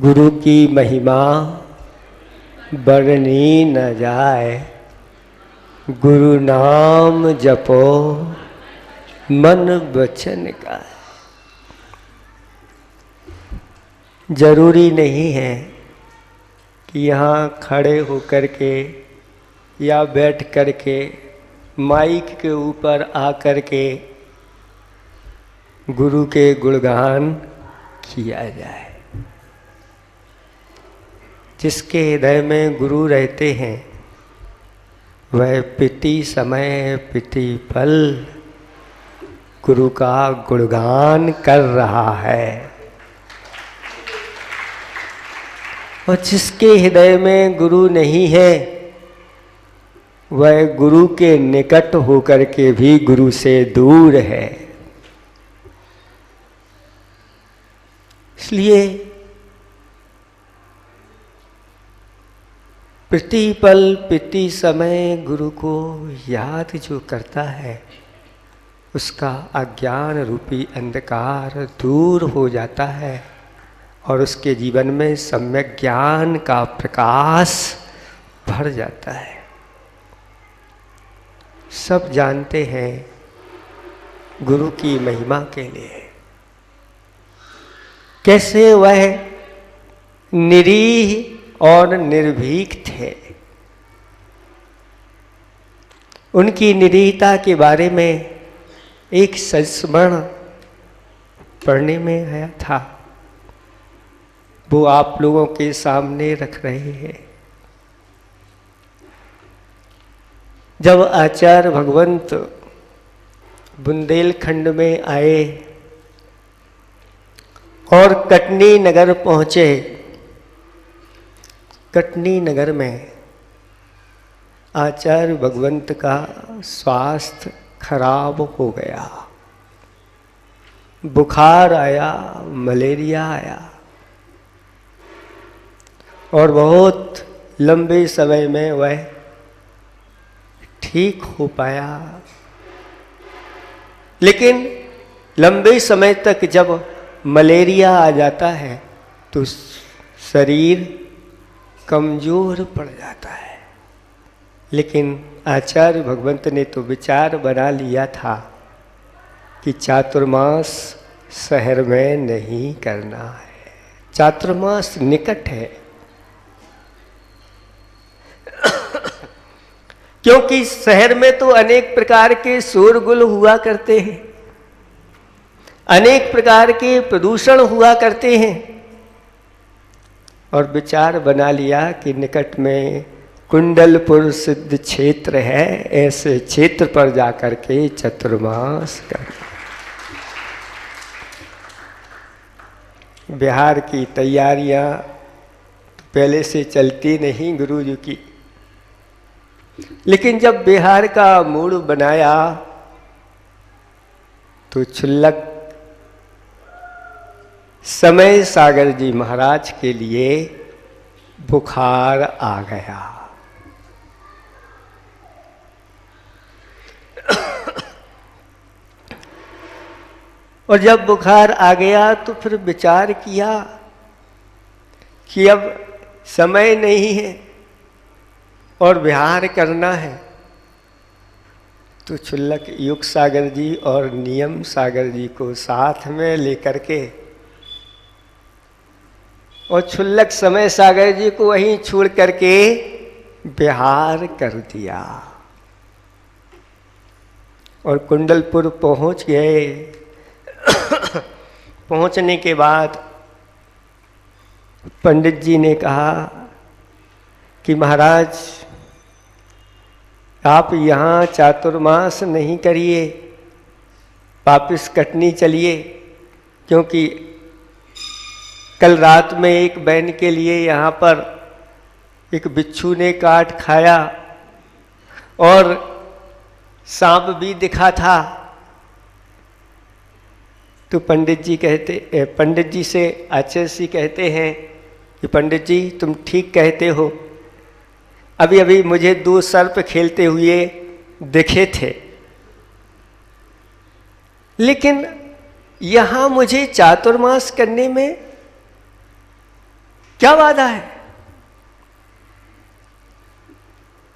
गुरु की महिमा वर्णनी न जाए, गुरु नाम जपो मन वचन का। जरूरी नहीं है कि यहाँ खड़े होकर के या बैठ कर के माइक के ऊपर आकर के गुरु के गुणगान किया जाए। जिसके हृदय में गुरु रहते हैं वह पिति समय पिति फल गुरु का गुणगान कर रहा है, और जिसके हृदय में गुरु नहीं है वह गुरु के निकट होकर के भी गुरु से दूर है। इसलिए प्रतिपल प्रति समय गुरु को याद जो करता है उसका अज्ञान रूपी अंधकार दूर हो जाता है और उसके जीवन में सम्यक ज्ञान का प्रकाश भर जाता है। सब जानते हैं गुरु की महिमा के लिए कैसे वह निरीह और निर्भीक थे। उनकी निरीहता के बारे में एक संस्मरण पढ़ने में आया था, वो आप लोगों के सामने रख रहे हैं। जब आचार्य भगवंत बुंदेलखंड में आए और कटनी नगर पहुंचे, कटनी नगर में आचार्य भगवंत का स्वास्थ्य खराब हो गया, बुखार आया, मलेरिया आया और बहुत लंबे समय में वह ठीक हो पाया। लेकिन लंबे समय तक जब मलेरिया आ जाता है तो शरीर कमजोर पड़ जाता है। लेकिन आचार्य भगवंत ने तो विचार बना लिया था कि चातुर्मास शहर में नहीं करना है, चातुर्मास निकट है। क्योंकि शहर में तो अनेक प्रकार के शोरगुल हुआ करते हैं, अनेक प्रकार के प्रदूषण हुआ करते हैं, और विचार बना लिया कि निकट में कुंडलपुर सिद्ध क्षेत्र है, ऐसे क्षेत्र पर जाकर के चतुर्मास कर। बिहार की तैयारियां पहले से चलती नहीं गुरु जी की, लेकिन जब बिहार का मूड बनाया तो क्षुल्लक समय सागर जी महाराज के लिए बुखार आ गया। और जब बुखार आ गया तो फिर विचार किया कि अब समय नहीं है और विहार करना है, तो क्षुल्लक युग सागर जी और नियम सागर जी को साथ में लेकर के और क्षुल्लक समय सागर जी को वहीं छोड़ करके बिहार कर दिया और कुंडलपुर पहुंच गए। पहुंचने के बाद पंडित जी ने कहा कि महाराज आप यहाँ चातुर्मास नहीं करिए, वापिस कटनी चलिए, क्योंकि कल रात में एक बहन के लिए यहाँ पर एक बिच्छू ने काट खाया और सांप भी दिखा था। तो पंडित जी से आचार्य जी कहते हैं कि पंडित जी तुम ठीक कहते हो, अभी अभी मुझे 2 सर्प खेलते हुए दिखे थे, लेकिन यहाँ मुझे चातुर्मास करने में क्या बाधा है?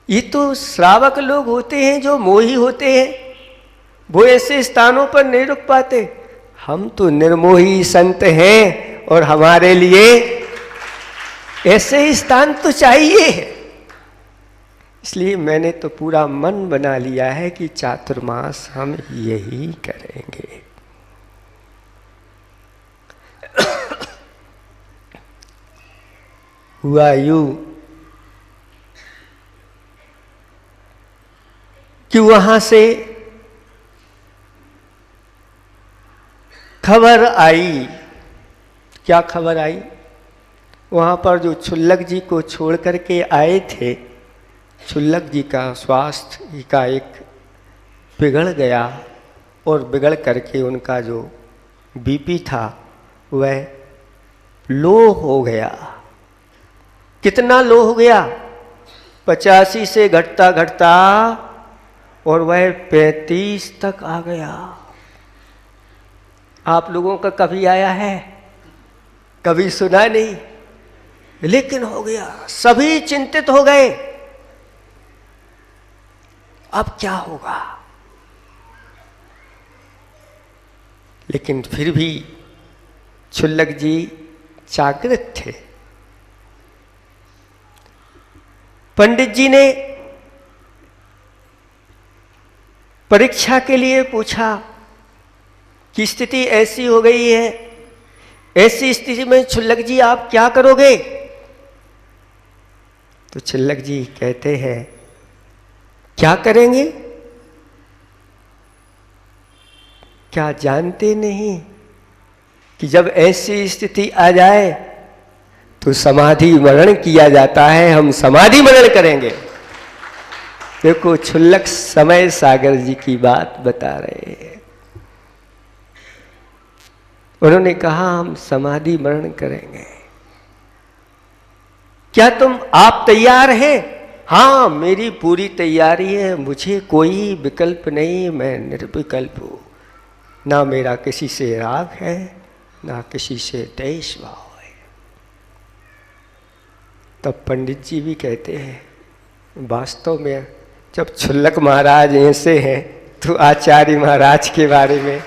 ये तो श्रावक लोग होते हैं जो मोही होते हैं, वो ऐसे स्थानों पर नहीं रुक पाते। हम तो निर्मोही संत हैं और हमारे लिए ऐसे ही स्थान तो चाहिए। इसलिए मैंने तो पूरा मन बना लिया है कि चातुर्मास हम यही करेंगे। हुआ यूं कि वहां से खबर आई। क्या खबर आई? वहां पर जो छुल्लक जी को छोड़ करके आए थे, छुल्लक जी का स्वास्थ्य एकाएक बिगड़ गया और बिगड़ करके उनका जो बीपी था वह लो हो गया। कितना लो हो गया? 85 से घटता घटता और वह 35 तक आ गया। आप लोगों का कभी आया है? कभी सुना नहीं, लेकिन हो गया। सभी चिंतित हो गए, अब क्या होगा? लेकिन फिर भी छुल्लक जी जागृत थे। पंडित जी ने परीक्षा के लिए पूछा कि स्थिति ऐसी हो गई है, ऐसी स्थिति में छुल्लक जी आप क्या करोगे? तो छुल्लक जी कहते हैं, क्या करेंगे? क्या जानते नहीं कि जब ऐसी स्थिति आ जाए तो समाधि मरण किया जाता है। हम समाधि मरण करेंगे। देखो, छुल्लक समय सागर जी की बात बता रहे हैं। उन्होंने कहा हम समाधि मरण करेंगे। क्या आप तैयार हैं? हाँ, मेरी पूरी तैयारी है, मुझे कोई विकल्प नहीं, मैं निर्विकल्प हूं। ना मेरा किसी से राग है, ना किसी से द्वेष भाव है। तब पंडित जी भी कहते हैं, वास्तव में जब छुल्लक महाराज ऐसे हैं तो आचार्य महाराज के बारे में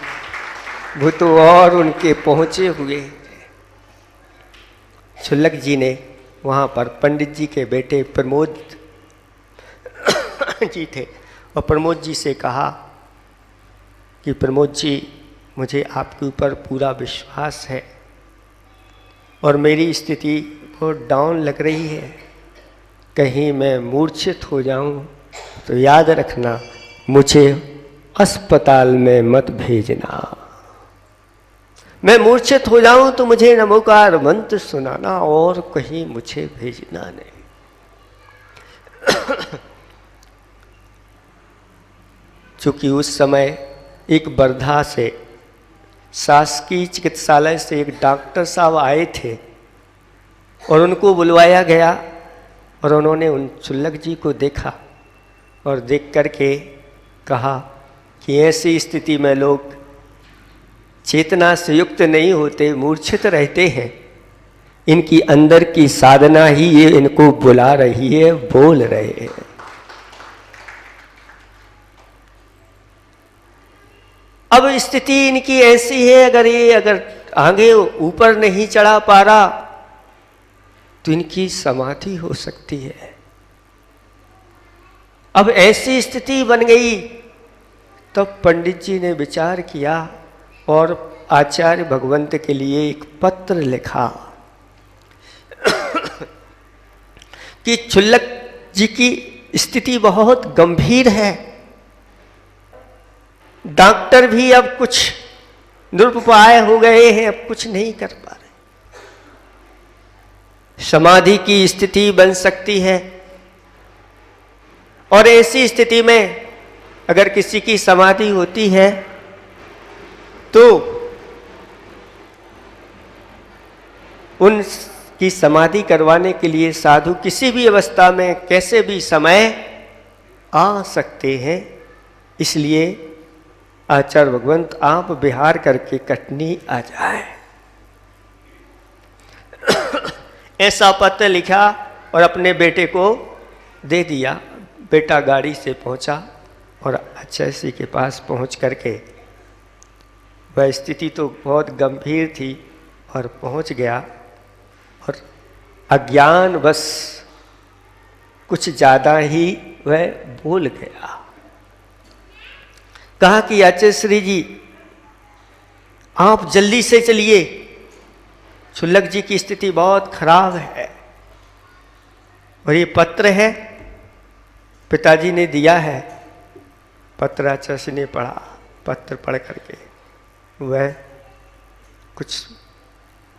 वो तो और उनके पहुंचे हुए। छुल्लक जी ने वहाँ पर पंडित जी के बेटे प्रमोद जी थे और प्रमोद जी से कहा कि प्रमोद जी, मुझे आपके ऊपर पूरा विश्वास है और मेरी स्थिति बहुत डाउन लग रही है। कहीं मैं मूर्छित हो जाऊं तो याद रखना, मुझे अस्पताल में मत भेजना। मैं मूर्छित हो जाऊं तो मुझे नमोकार मंत्र सुनाना और कहीं मुझे भेजना नहीं। चूंकि उस समय एक वर्धा से शासकीय चिकित्सालय से एक डॉक्टर साहब आए थे और उनको बुलवाया गया और उन्होंने उन छुल्लक जी को देखा और देख करके कहा कि ऐसी स्थिति में लोग चेतना से युक्त नहीं होते, मूर्छित रहते हैं। इनकी अंदर की साधना ही ये इनको बुला रही है, बोल रहे हैं। अब स्थिति इनकी ऐसी है, अगर आगे ऊपर नहीं चढ़ा पा रहा तो इनकी समाधि हो सकती है। अब ऐसी स्थिति बन गई। तब पंडित जी ने विचार किया और आचार्य भगवंत के लिए एक पत्र लिखा कि छुल्लक जी की स्थिति बहुत गंभीर है, डॉक्टर भी अब कुछ निरुपाय हो गए हैं, अब कुछ नहीं कर पा रहे। समाधि की स्थिति बन सकती है और ऐसी स्थिति में अगर किसी की समाधि होती है तो उनकी समाधि करवाने के लिए साधु किसी भी अवस्था में कैसे भी समय आ सकते हैं। इसलिए आचार्य भगवंत आप विहार करके कटनी आ जाए। ऐसा पत्र लिखा और अपने बेटे को दे दिया। बेटा गाड़ी से पहुंचा और अचैसी के पास पहुंच करके, वह स्थिति तो बहुत गंभीर थी, और पहुंच गया और अज्ञान बस कुछ ज़्यादा ही वह बोल गया। कहा कि अचेश्री जी आप जल्दी से चलिए, क्षुल्लक जी की स्थिति बहुत खराब है, और ये पत्र है पिताजी ने दिया है। पत्र अचेश्री ने पढ़ा। पत्र पढ़ करके वह कुछ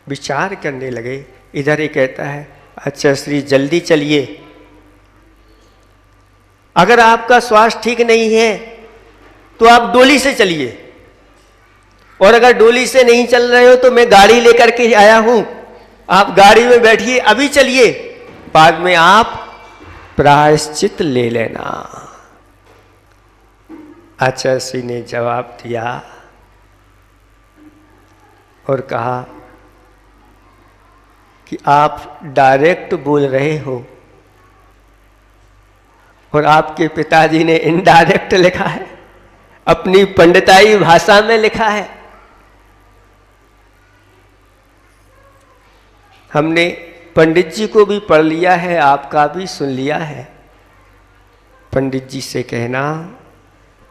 विचार करने लगे। इधर ही कहता है अचेश्री जल्दी चलिए, अगर आपका स्वास्थ्य ठीक नहीं है तो आप डोली से चलिए, और अगर डोली से नहीं चल रहे हो तो मैं गाड़ी लेकर के आया हूं, आप गाड़ी में बैठिए, अभी चलिए, बाद में आप प्रायश्चित ले लेना। अचेश्री ने जवाब दिया और कहा कि आप डायरेक्ट बोल रहे हो और आपके पिताजी ने इनडायरेक्ट लिखा है, अपनी पंडिताई भाषा में लिखा है। हमने पंडित जी को भी पढ़ लिया है, आपका भी सुन लिया है। पंडित जी से कहना,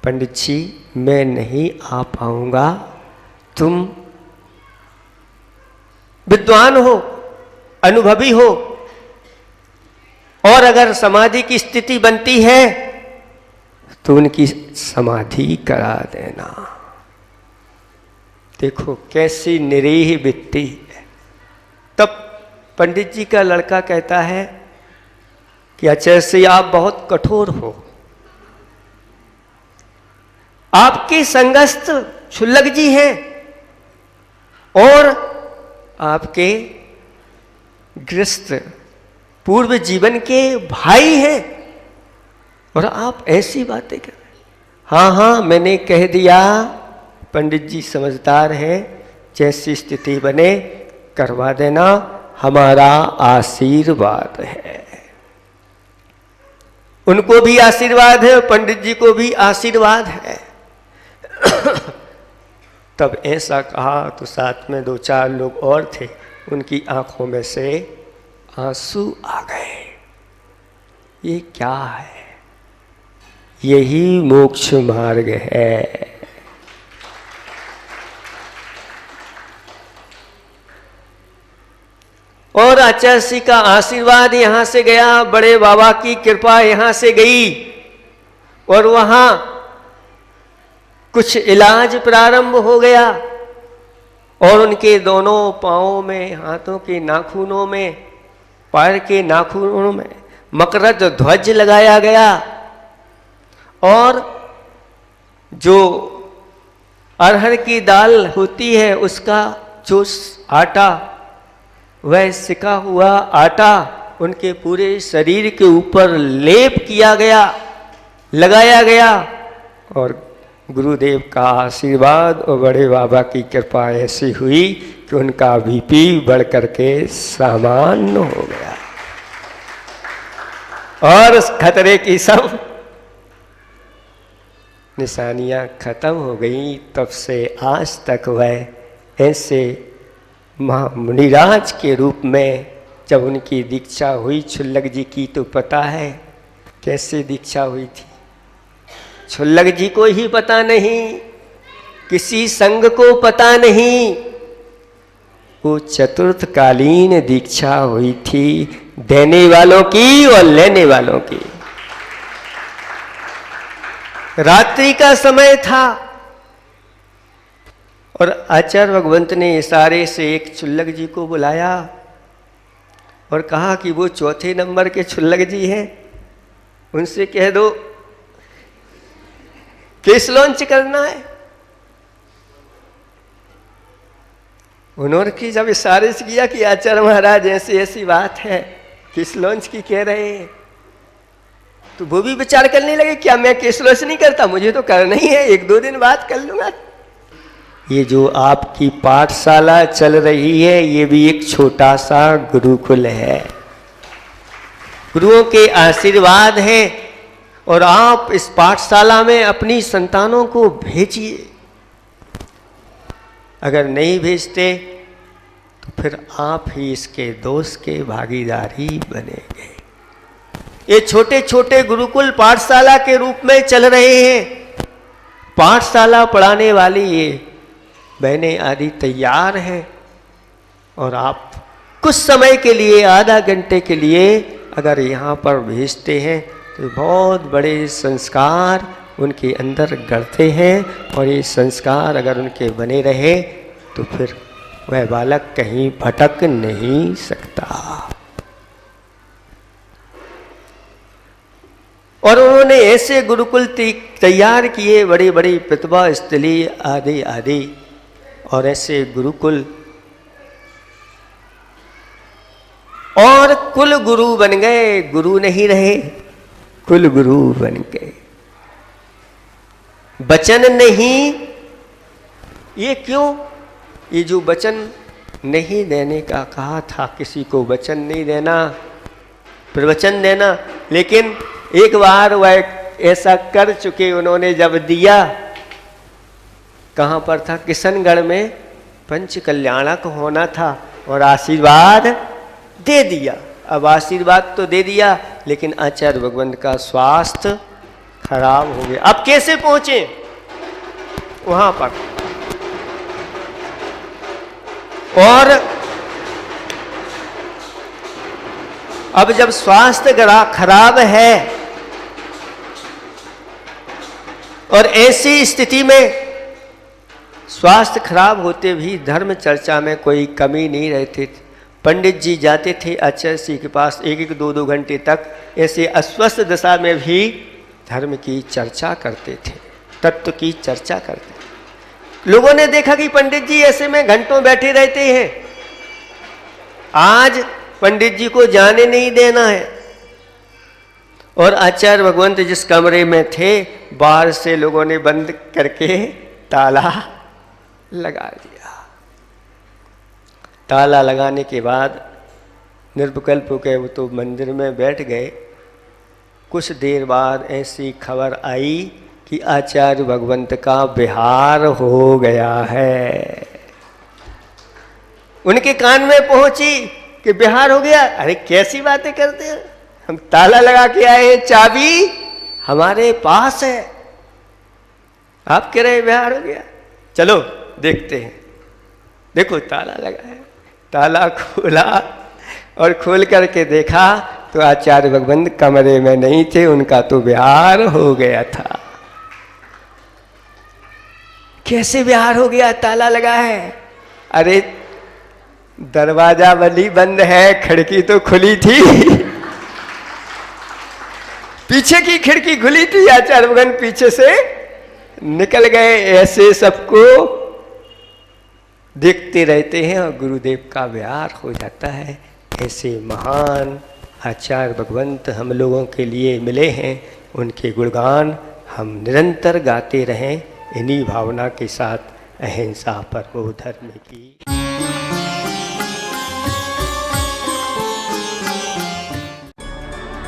पंडित जी मैं नहीं आ पाऊंगा, तुम विद्वान हो, अनुभवी हो, और अगर समाधि की स्थिति बनती है तो उनकी समाधि करा देना। देखो कैसी निरीह वित्ती है। तब पंडित जी का लड़का कहता है कि अचेश्री आप बहुत कठोर हो, आपके संगस्थ क्षुल्लक जी हैं और आपके गृहस्थ पूर्व जीवन के भाई हैं, और आप ऐसी बातें कर रहे। हाँ हाँ मैंने कह दिया, पंडित जी समझदार हैं, जैसी स्थिति बने करवा देना, हमारा आशीर्वाद है। उनको भी आशीर्वाद है, पंडित जी को भी आशीर्वाद है। तब ऐसा कहा तो साथ में 2-4 लोग और थे, उनकी आंखों में से आंसू आ गए। ये क्या है? यही मोक्ष मार्ग है। और अचेश्री का आशीर्वाद यहां से गया, बड़े बाबा की कृपा यहां से गई, और वहां कुछ इलाज प्रारंभ हो गया, और उनके दोनों पांवों में, हाथों के नाखूनों में, पैर के नाखूनों में मकरंद ध्वज लगाया गया, और जो अरहर की दाल होती है उसका जो आटा, वह सिका हुआ आटा उनके पूरे शरीर के ऊपर लेप किया गया, लगाया गया, और गुरुदेव का आशीर्वाद और बड़े बाबा की कृपा ऐसी हुई कि उनका बीपी बढ़ करके सामान्य हो गया, और उस खतरे की सब निशानियां खत्म हो गई। तब से आज तक वह ऐसे मुनिराज के रूप में, जब उनकी दीक्षा हुई क्षुल्लक जी की, तो पता है कैसे दीक्षा हुई थी, क्षुल्लक जी को ही पता नहीं, किसी संघ को पता नहीं, वो चतुर्थकालीन दीक्षा हुई थी, देने वालों की और लेने वालों की। रात्रि का समय था, और आचार्य भगवंत ने इशारे से एक क्षुल्लक जी को बुलाया और कहा कि वो 4थे नंबर के क्षुल्लक जी हैं, उनसे कह दो केस लॉन्च करना है। उन्होंने की जब इशारे से किया कि आचार्य महाराज ऐसी ऐसी बात है, केस लॉन्च की कह रहे हैं, तो वो भी विचार करने लगे क्या मैं केस लॉन्च नहीं करता, मुझे तो करना ही है, 1-2 दिन बाद कर लूंगा। ये जो आपकी पाठशाला चल रही है ये भी एक छोटा सा गुरुकुल है। गुरुओं के आशीर्वाद है और आप इस पाठशाला में अपनी संतानों को भेजिए। अगर नहीं भेजते तो फिर आप ही इसके दोष के भागीदार ही बनेंगे। ये छोटे छोटे गुरुकुल पाठशाला के रूप में चल रहे हैं। पाठशाला पढ़ाने वाली ये बहनें आदि तैयार हैं और आप कुछ समय के लिए, आधा घंटे के लिए अगर यहाँ पर भेजते हैं तो बहुत बड़े संस्कार उनके अंदर गढ़ते हैं और ये संस्कार अगर उनके बने रहे तो फिर वह बालक कहीं भटक नहीं सकता। और उन्होंने ऐसे गुरुकुल तैयार किए, बड़ी बड़ी प्रतिभा स्थली आदि आदि, और ऐसे गुरुकुल और कुल गुरु बन गए। गुरु नहीं रहे, कुल गुरु बन गए। वचन नहीं, ये क्यों? ये जो वचन नहीं देने का कहा था, किसी को वचन नहीं देना, प्रवचन देना, लेकिन एक बार वह ऐसा कर चुके। उन्होंने जब दिया, कहाँ पर था? किशनगढ़ में पंच कल्याणक होना था और आशीर्वाद दे दिया। अब आशीर्वाद तो दे दिया लेकिन आचार्य भगवंत का स्वास्थ्य खराब हो गया। अब कैसे पहुंचे वहां पर? और अब जब स्वास्थ्य खराब है और ऐसी स्थिति में स्वास्थ्य खराब होते भी धर्म चर्चा में कोई कमी नहीं रहती थी। पंडित जी जाते थे आचार्य जी के पास, एक एक दो दो घंटे तक ऐसे अस्वस्थ दशा में भी धर्म की चर्चा करते थे, तत्व की चर्चा करते थे। लोगों ने देखा कि पंडित जी ऐसे में घंटों बैठे रहते हैं। आज पंडित जी को जाने नहीं देना है। और आचार्य भगवंत जिस कमरे में थे, बाहर से लोगों ने बंद करके ताला लगा दिया। ताला लगाने के बाद निर्विकल्प हो गए, वो तो मंदिर में बैठ गए। कुछ देर बाद ऐसी खबर आई कि आचार्य भगवंत का विहार हो गया है। उनके कान में पहुंची कि विहार हो गया। अरे कैसी बातें करते हैं, हम ताला लगा के आए हैं, चाबी हमारे पास है, आप कह रहे विहार हो गया। चलो देखते हैं। देखो ताला लगा है। ताला खोला और खोल करके देखा तो आचार्य भगवंत कमरे में नहीं थे, उनका तो विहार हो गया था। कैसे विहार हो गया? ताला लगा है। अरे दरवाजा वाली बंद है, खिड़की तो खुली थी। पीछे की खिड़की खुली थी, आचार्य भगवंत पीछे से निकल गए। ऐसे सबको देखते रहते हैं और गुरुदेव का विहार हो जाता है। ऐसे महान आचार्य भगवंत हम लोगों के लिए मिले हैं। उनके गुणगान हम निरंतर गाते रहें, इन्हीं भावना के साथ अहिंसा परमो धर्म की।